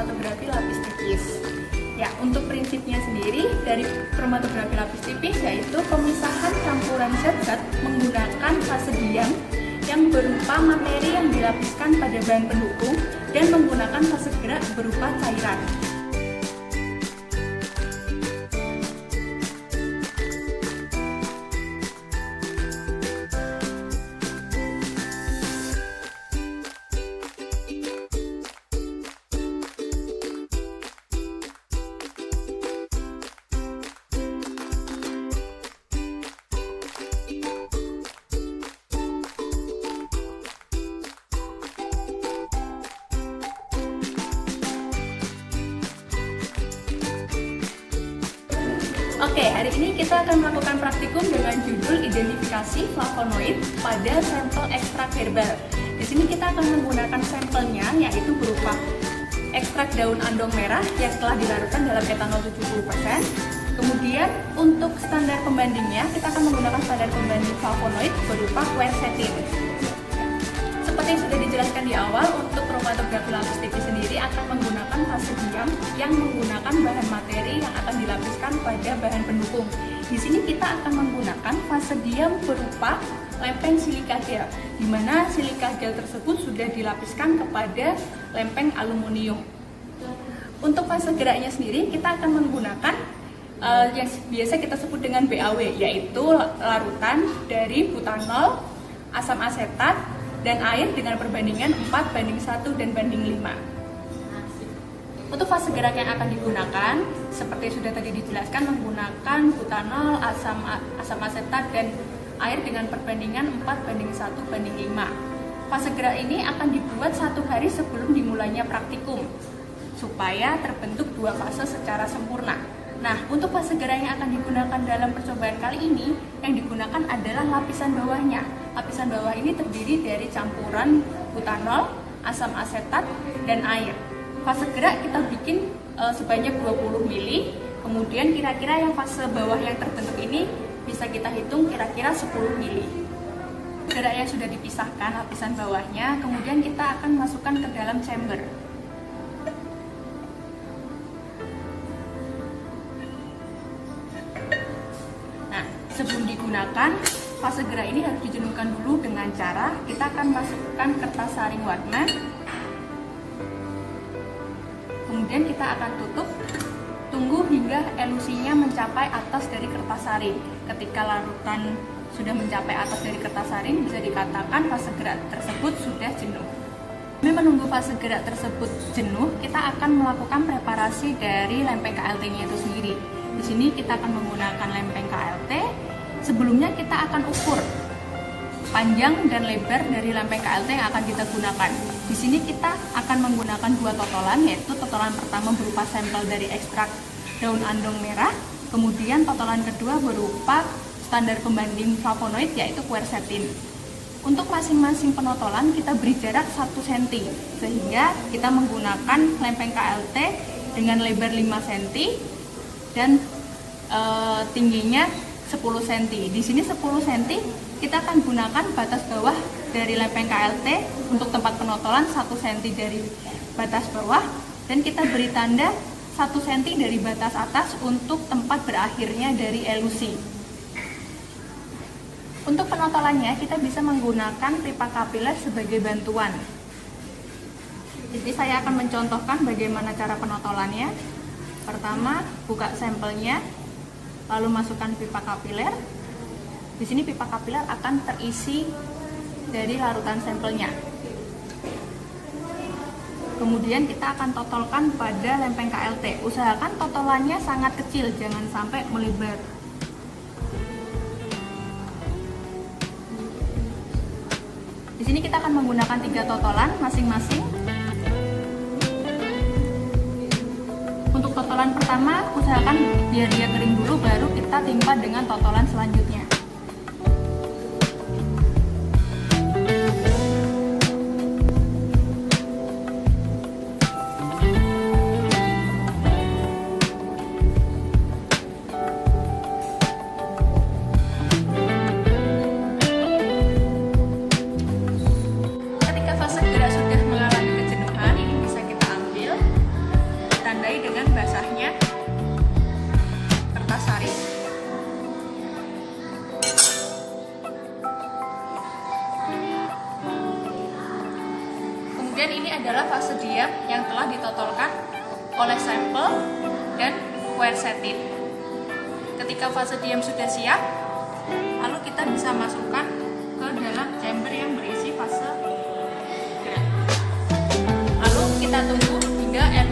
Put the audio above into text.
kromatografi lapis tipis. Ya, untuk prinsipnya sendiri dari kromatografi lapis tipis yaitu pemisahan campuran zat-zat menggunakan fase diam yang berupa materi yang dilapiskan pada bahan pendukung dan menggunakan fase gerak berupa cairan. Oke, hari ini kita akan melakukan praktikum dengan judul identifikasi flavonoid pada sampel ekstrak herbal. Di sini kita akan menggunakan sampelnya yaitu berupa ekstrak daun andong merah yang telah dilarutkan dalam etanol 70%. Kemudian untuk standar pembandingnya kita akan menggunakan standar pembanding flavonoid berupa quercetin. Seperti yang sudah dijelaskan di awal, untuk kromatografi lapis tipis sendiri akan menggunakan fase diam yang menggunakan bahan materi yang akan dilapiskan pada bahan pendukung. Di sini kita akan menggunakan fase diam berupa lempeng silika gel, di mana silika gel tersebut sudah dilapiskan kepada lempeng aluminium. Untuk fase geraknya sendiri kita akan menggunakan yang biasa kita sebut dengan BAW, yaitu larutan dari butanol, asam asetat, dan air dengan perbandingan 4:1 dan banding 5. Untuk fase gerak yang akan digunakan, seperti sudah tadi dijelaskan, menggunakan butanol, asam asetat, dan air dengan perbandingan 4:1 banding 5. Fase gerak ini akan dibuat 1 hari sebelum dimulainya praktikum, supaya terbentuk 2 fase secara sempurna. Nah, untuk fase gerak yang akan digunakan dalam percobaan kali ini, yang digunakan adalah lapisan bawahnya. Lapisan bawah ini terdiri dari campuran butanol, asam asetat, dan air. Fase gerak kita bikin sebanyak 20 ml, kemudian kira-kira yang fase bawah yang terbentuk ini bisa kita hitung kira-kira 10 ml. Gerak yang sudah dipisahkan lapisan bawahnya, kemudian kita akan masukkan ke dalam chamber. Sebelum digunakan, fase gerak ini harus dijenuhkan dulu dengan cara kita akan masukkan kertas saring warna. Kemudian kita akan tutup, tunggu hingga elusinya mencapai atas dari kertas saring. Ketika larutan sudah mencapai atas dari kertas saring, bisa dikatakan fase gerak tersebut sudah jenuh. Demi menunggu fase gerak tersebut jenuh, kita akan melakukan preparasi dari lempeng KLT-nya itu sendiri. Di sini kita akan menggunakan lempeng KLT. Sebelumnya kita akan ukur panjang dan lebar dari lempeng KLT yang akan kita gunakan. Di sini kita akan menggunakan 2 totolan, yaitu totolan pertama berupa sampel dari ekstrak daun andong merah, kemudian totolan kedua berupa standar pembanding flavonoid yaitu quercetin. Untuk masing-masing penotolan kita beri jarak 1 cm, sehingga kita menggunakan lempeng KLT dengan lebar 5 cm dan tingginya 10 cm. Di sini 10 cm kita akan gunakan batas bawah dari lempeng KLT untuk tempat penotolan 1 cm dari batas bawah, dan kita beri tanda 1 cm dari batas atas untuk tempat berakhirnya dari elusi. Untuk penotolannya kita bisa menggunakan pipa kapiler sebagai bantuan. Jadi saya akan mencontohkan bagaimana cara penotolannya. Pertama, buka sampelnya, lalu masukkan pipa kapiler. Di sini pipa kapiler akan terisi dari larutan sampelnya. Kemudian kita akan totolkan pada lempeng KLT. Usahakan totolannya sangat kecil, jangan sampai melebar. Di sini kita akan menggunakan 3 totolan masing-masing. Untuk totolan pertama, usahakan biar dia kering dulu, baru kita timpa dengan totolan selanjutnya. Ketika fase gerak sudah mengalami kejenuhan, ini bisa kita ambil. adalah fase diam yang telah ditotolkan oleh sampel dan quercetin. Ketika fase diam sudah siap, lalu kita bisa masukkan ke dalam chamber yang berisi fase gerak. Lalu kita tunggu hingga air